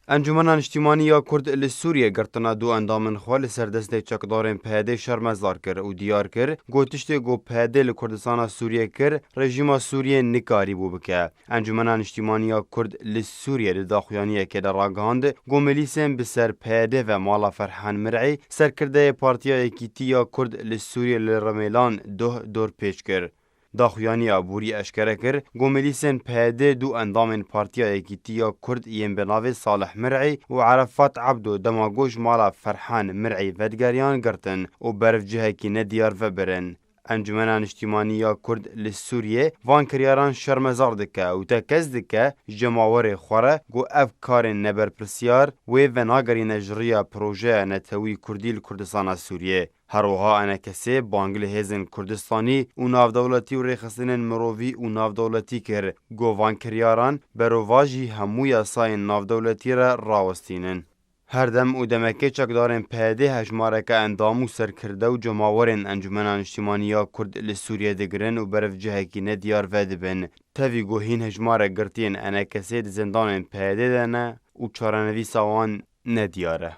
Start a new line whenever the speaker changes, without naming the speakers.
انجمن اجتماعی یا کرد لسوریه گرتنا دو اندامن خوال سردست چکدارن پیاده شرمزار کر و دیار کر گوتشت گو پیاده لکردستان سوریه کر رژیم سوریه نکاری بو بکه انجمن اجتماعی یا کرد لسوریه داخویانیه که در راگاند گو ملیسن بسر پیاده و مالا فرحان مرعی سرکرده پارتیا اکیتی یا کرد لسوریه لرمیلان دور پیش کر داخویانی بوری اشکره کر گوملیسن پیاده دو اندامن پارتیا اکیتیا کرد یم بناو صالح مرعی و عرفات عبدو دماغوش مالا فرحان مرعی ودگریان گرتن و برف جهه کی ندیار و برن انجمن اجتماعی کرد لسوریه وان کریاران شرمزار دکه و تکز دکه جماور خوره گو اف کار نبر پرسیار و وناگری نجریا پروژه نتوی کردی کردستان سوریه هروها انا کسی بانگل هزن کردستانی و نافدولتی و ریخستن مرووی و نافدولتی کر گو وان کریاران برواجی هموی ساین نافدولتی را راوستینن هر دم و دمکه چکدارن پیاده هجماره که اندامو سر کرده و جماورن انجمن اجتماعی کرد لسوریه دگرن و برف جهکی ندیار ود بن تاوی گوهین هجماره گرتین انا کسی زندان پیاده دنه و چارنوی سوان ندیاره